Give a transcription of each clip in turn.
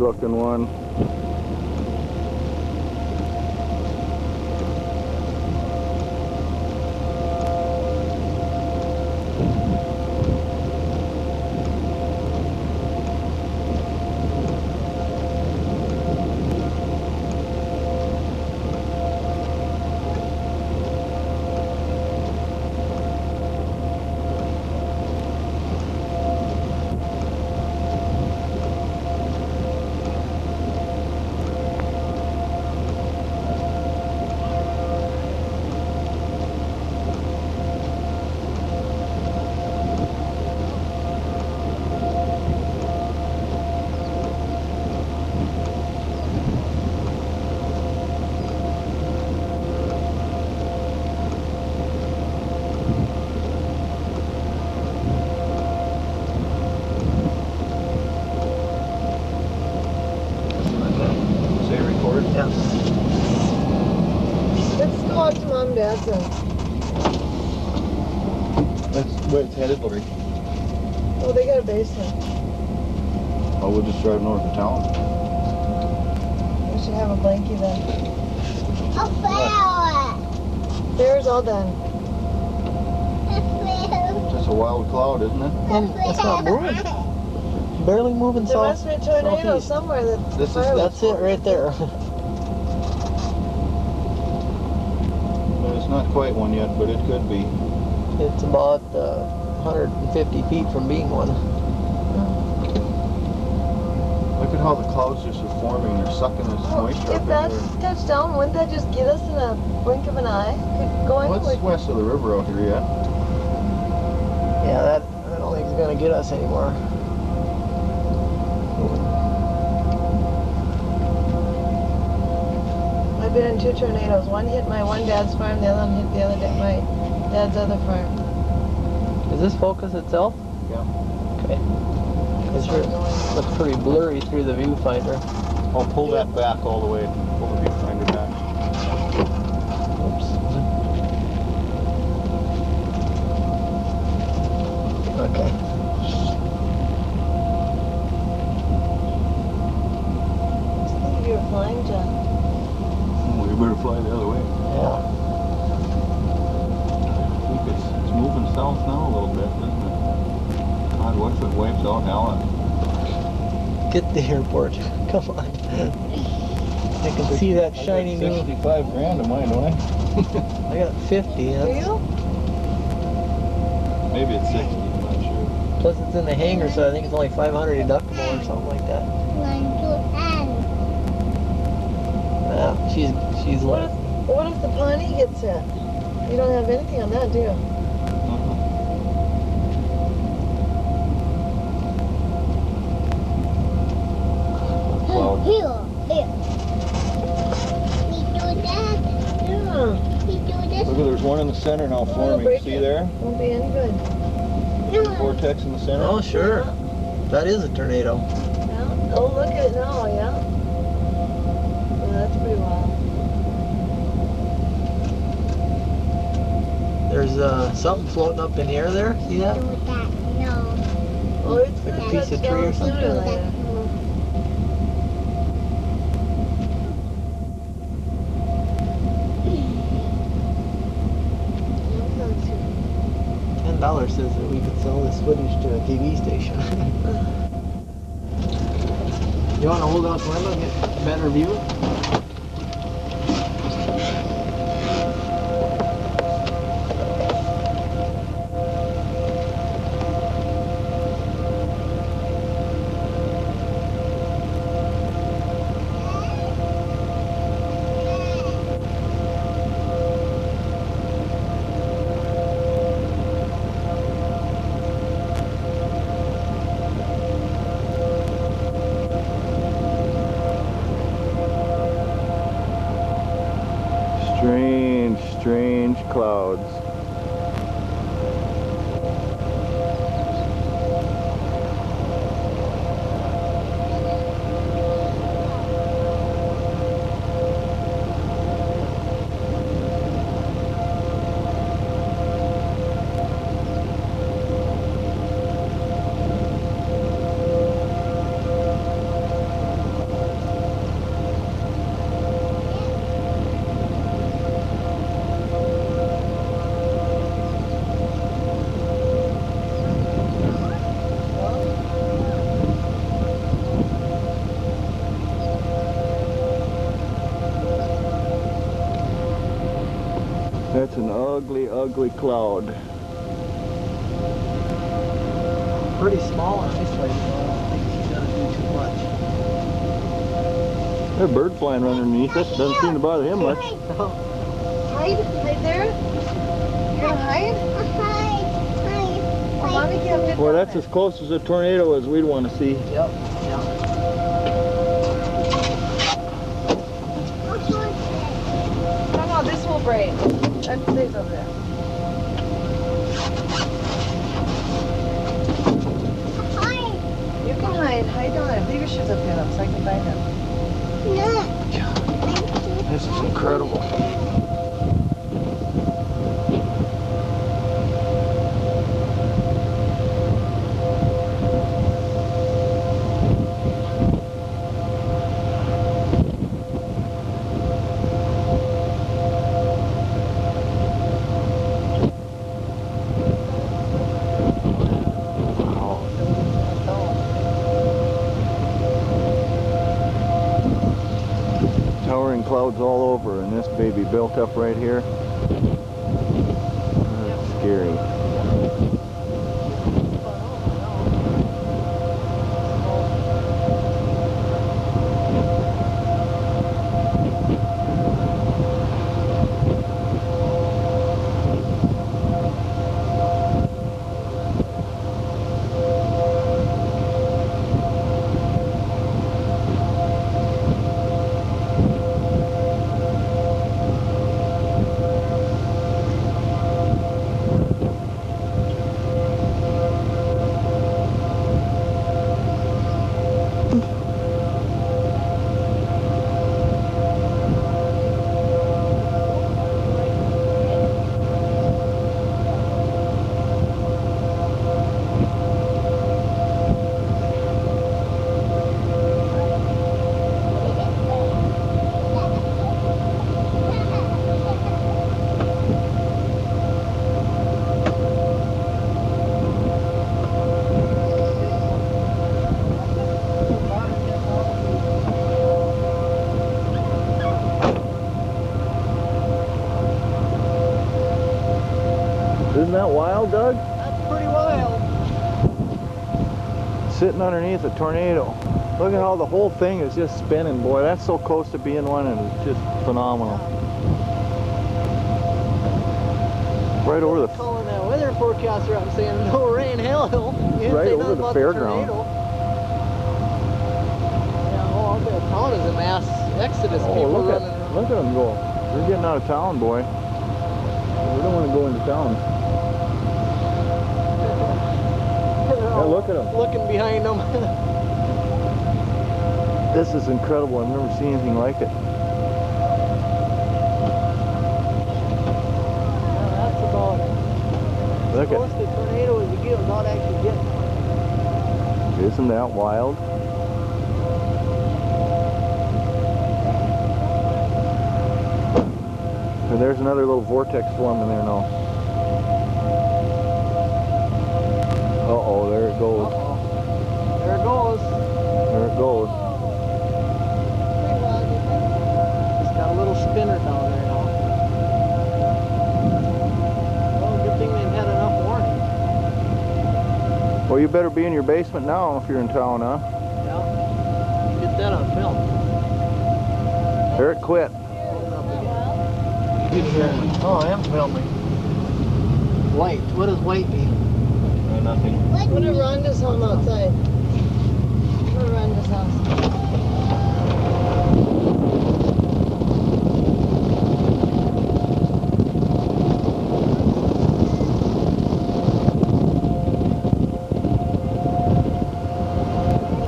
looking one. That's where it's headed, Lori. Oh, they got a basement. Oh, we'll just drive north of town. We should have a blankie then. A flower. Fair's all done. Just a wild cloud, isn't it? And it's not moving. Barely moving There south. must be a tornado southeast. somewhere. That's it right there. It's not quite one yet, but it could be. It's about 150 feet from being one. Look at how the clouds just are forming. They're sucking this moisture up If that in there. touched down, wouldn't that just get us in a blink of an eye? Could go What's anywhere. west of the river out here yet? Yeah, that I don't think is gonna get us anymore. I've been in 2 tornadoes. One hit my one dad's farm, the other one hit the other my dad's other farm. Does this focus itself? Yeah. Okay. It sure looks pretty blurry through the viewfinder. I'll pull that back all the way. Pull the viewfinder back. Oops. Okay. I think you were flying, John. We better fly the other way. Yeah. I think it's moving south now a little bit, isn't it? God, what if it wipes out Hallock? Get the airport. Come on. I can see that shiny new. 65 grand of mine, don't I? I got 50. Do That's, you? Maybe it's 60, I'm not sure. plus it's in the hangar, so I think it's only 500 deductible or something like that. Yeah, she's left. What if the Pawnee gets hit? You don't have anything on that, do you? Cloud. Here. We do that. Yeah. We do this. Look, there's one in the center now forming. break See it. there? Won't be any good. Vortex in the center. Oh, sure. That is a tornado. Yeah. Oh, look at it now, yeah. Well, that's pretty wild. There's something floating up in the air there. See that? Do that. No. Oh, it's Like a gonna piece of touch tree or down something? sooner or Do later. that. No. $10 says that we could sell this footage to a TV station. You want to hold out the window and get a better view? Strange clouds. That's an ugly, ugly cloud. Pretty small and isolated, so I don't think he's gonna do too much. There's a bird flying right underneath us. Doesn't seem to bother him much. Hide? Hide there? You're gonna hide? Well, Mommy can't fit Well, down that's there. as close as a tornado as we'd want to see. Yep, yep. No, this will break. That stays over there. You can hide. Hide down there. Leave your shoes up here though, so I can find them. This is incredible. Towering clouds all over, and this baby built up right here. That's scary. Isn't that wild, Doug? That's pretty wild. Sitting underneath a tornado. Look at how the whole thing is just spinning, boy. That's so close to being one, and it's just phenomenal. Right over the Calling that weather forecaster up saying no rain, hell. You didn't Right say over nothing the about fairground. tornado. Yeah, oh, I'll bet town is a mass exodus. Oh, People look running at around. look at them go. They're getting out of town, boy. We don't want to go into town. Yeah, look at them. Looking behind them. This is incredible. I've never seen anything like it. That's about Look close to tornado as you get without actually getting one. Isn't that wild? And there's another little vortex forming there now. Uh-oh, there it goes. Uh-oh. There it goes. There it goes. It's got a little spinner down there now. Well, good thing they've had enough warning. Well, you better be in your basement now if you're in town, huh? Yeah. Get that on film. There it quit. Oh, I am filming. White. What does white mean? Nothing. What did Rhonda's home outside? What did Rhonda's house?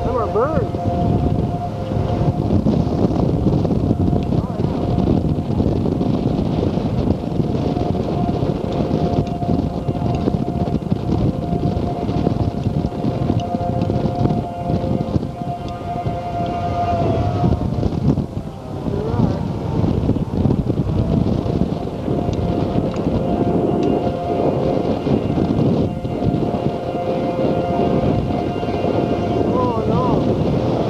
Them are birds. Oh no.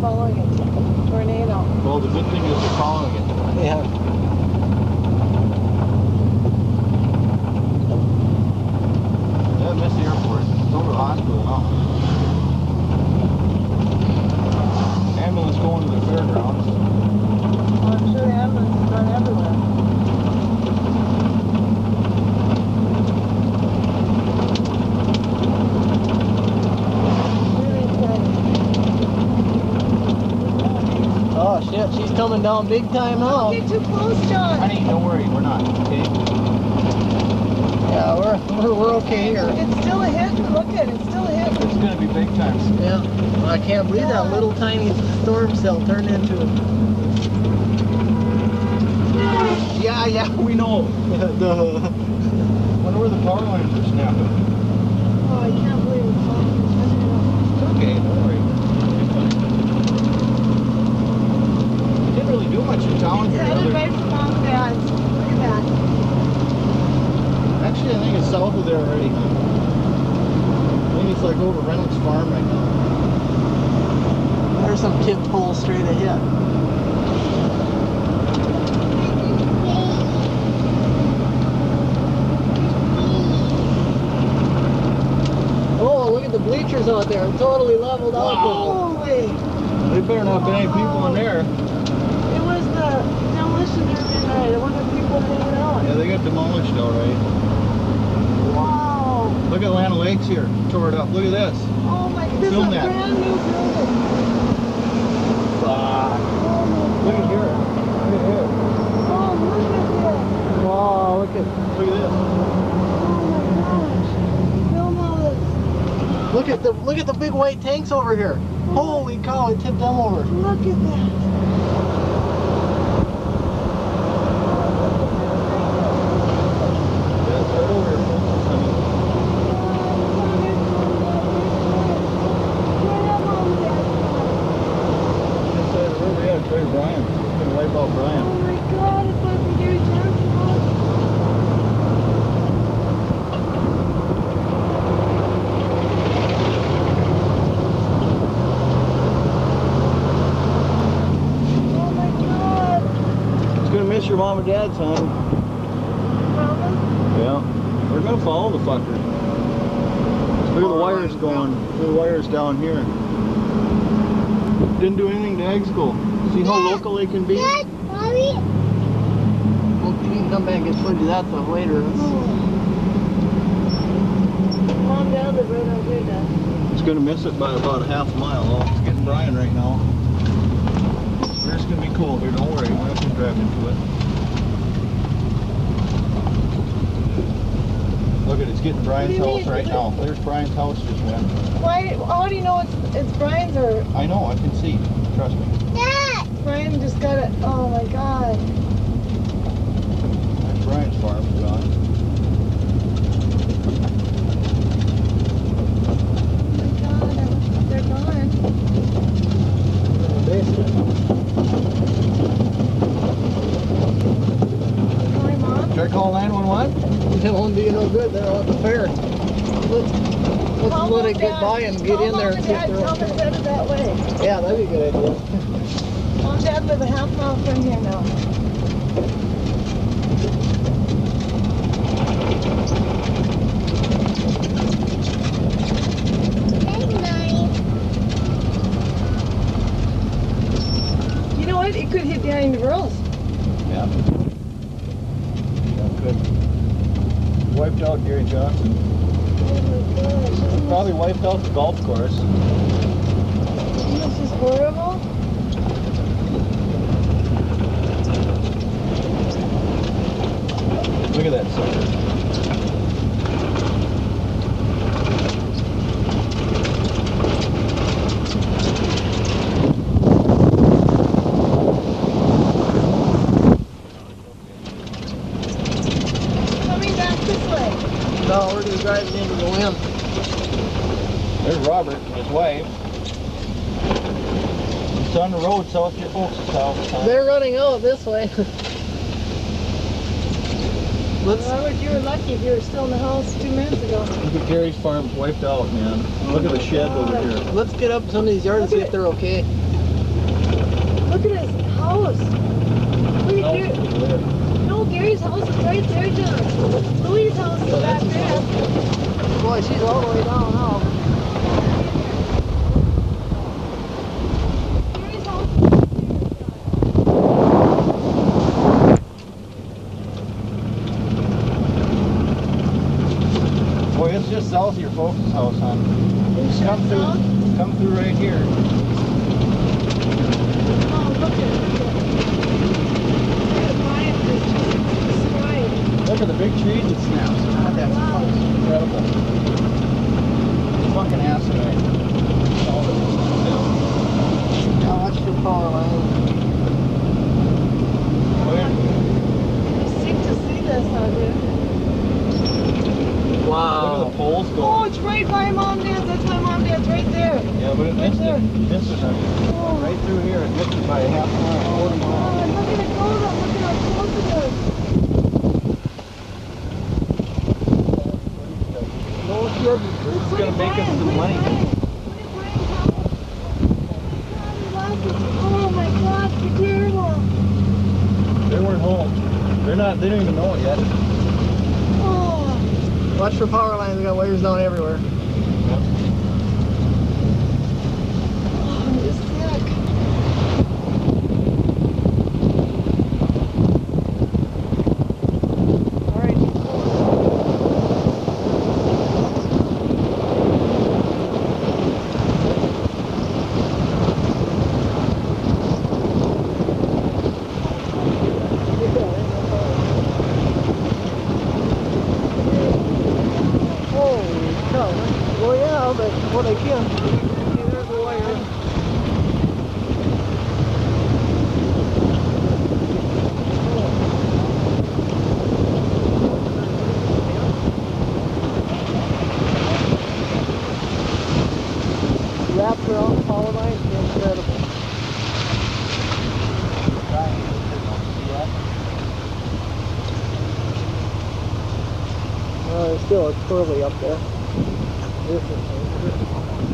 following it. Tornado. Well, the good thing is they're following it. Yeah. Yeah, miss the airport. It's over the hospital now. Ambulance going to the fairgrounds. Well, I'm sure the ambulance is gone everywhere. Oh shit, she's coming down big time now. Don't get too close, John. Honey, don't worry, we're not, okay? Yeah, we're okay here. It's still a hit. Look at it. It's still a hit. It's gonna be big time. Yeah. I can't believe that little tiny storm cell turned into it. Yeah, we know. Wonder where the power lines are snapping. Oh, I can't believe it's falling. It's okay, don't worry. It didn't really do much in town It's here. headed right for Mom and Dad's. Look at that. Actually, I think it's south of there already. I think it's like over Reynolds Farm right now. There's some kid pole straight ahead. Oh, look at the bleachers out there. Totally leveled out. Holy. There better not be any people in there. It was the demolition derby night. I wonder if people hanging out. Yeah, they got demolished alright. Wow. Look at Atlanta Lakes here. Tore it up. Look at this. Oh my goodness. Film A that. brand new building. Look at here. Look at here. Oh, look at this. Wow, look at Look at this. Oh my gosh. Film all this. look at the big white tanks over here. Holy cow, it tipped them over. Look at that. That's right over here. Inside the river, yeah, it's right Brian. It's gonna wipe out Brian. Oh my God, it's like we do transport. Oh my God. It's gonna miss your mom and dad, son. Promise? Yeah. We're gonna follow the fucker. Look at the wires going. Look at the wires down here. Didn't do anything to eggs go. See how local they can be? Dad, Mommy. Well, you can come back and get footage of that stuff later. Mom, Dad live right out here, Dad. It's gonna miss it by about a half a mile. Oh, it's getting Brian right now. We're just gonna be cool here, don't worry. We're not gonna drive into it. Look at it, it's getting Brian's What do you house mean? right now. There's Brian's house just went. Why? How do you know it's Brian's or I know, I can see. Trust me. Dad. Brian just got it? Oh my God. That's Brian's farm, John. Oh my God, they're gone. Hi, Mom. Should I call 911? It won't do you no good. They're at the fair. Let's let it get by and get in there and see if they're Tell them it's headed that way. Yeah, that'd be a good idea. Mom and Dad live a half mile from here now. Good night. You know what? It could hit behind the girls. Yeah. That could. Wiped out Gary Johnson. Oh my gosh. Probably wiped out the golf course. This is horrible. Look at that sucker. Coming back this way. No, we're just driving into the wind. There's Robert and his wife. It's on the road south of your folks' house. They're running out this way. Robert, you were lucky if you were still in the house 2 minutes ago. Look at Gary's farm wiped out, man. Look at the shed over here. Let's get up some of these yards and see if they're okay. look at his house. Look at Gary. No, Gary's house is right there, John. Louie's house is back there. Boy, she's all the way down now. Gary's house is Boy, it's just south of your folks' house, hon. Come through right here. Oh, look at it. Look at the big trees it snaps. God, that's incredible. Fucking asinine. Now watch the power line. Oh, yeah. It's sick to see this out here. Wow. Look at the poles Oh, going. it's right by Mom and Dad's. That's my Mom and Dad's right there. Yeah, but it missed it. Missed it. Right through here. It missed it by a half mile, 40 Oh, miles. and look at it go though. Look at how close it is. No kidding. This is going to make us some money. Oh my gosh, you're terrible. They weren't home. They don't even know it yet. Oh, Watch for power lines. They got wires down everywhere. I'm just sick. All right. Holy cow. Well, yeah, but what I can. See, there's the wire. Wrapped around the power line. Incredible. Still, it's curly up there. This is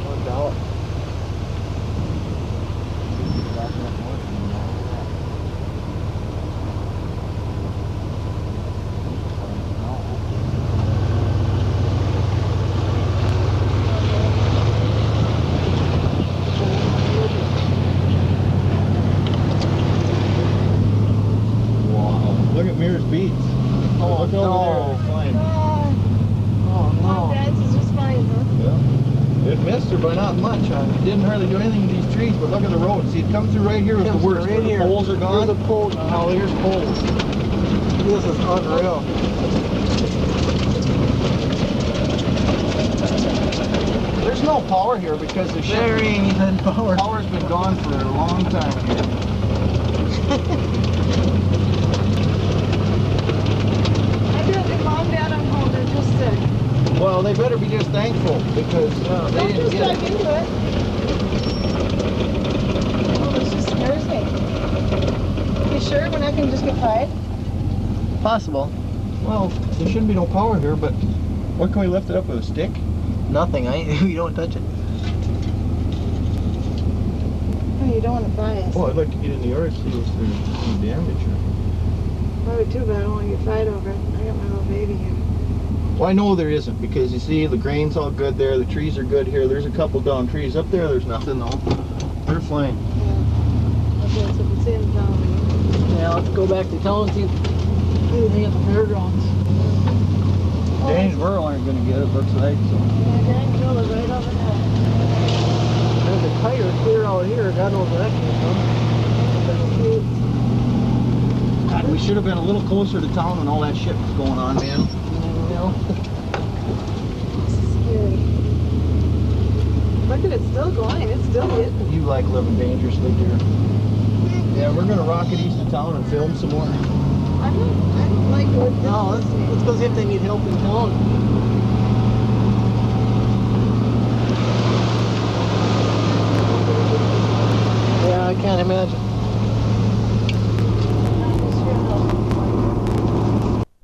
no doubt. Look at Mirror's beats. Oh, Look over there. They're flying. Oh Mom no. and Dad's is just fine, huh? Yeah. It missed her by not much, huh? It didn't hardly do anything to these trees, but look at the road. See, it come through right here is the worst. Where the poles are gone. Here's the poles. Oh, here's poles. This is unreal. There's no power here because the There ain't even power. power's been gone for a long time here. I feel like Mom and Dad I'm home. They're just sick. Well, they better be just thankful because they Don't didn't just get dive it. into it. Oh, this just scares me. You sure we're not going to just get fried? Possible. Well, there shouldn't be no power here, but what can we lift it up with a stick? Nothing. You don't touch it. Oh, you don't want to fry us. Oh, I'd like to get in the yard and see if there's any damage. Probably too bad. I don't want to get fried over it. I got my little baby here. Well, I know there isn't because you see the grain's all good there, the trees are good here. There's a couple down trees up there. There's nothing though. They're fine. Yeah. Okay, so we see them down. Yeah, let's go back to town and see anything at the fairgrounds. Janesboro aren't going to get it, looks like. So. Yeah, Danville is right over there. There's a tire clear out here. God knows where that came from. God, we should have been a little closer to town when all that shit was going on, man. You know? Scary. Look at it, still going. It's still hitting. You like living dangerously, dear. Yeah, we're going to rocket east of town and film some more. I don't like what this No, let's go see if they need help in town. Yeah, I can't imagine.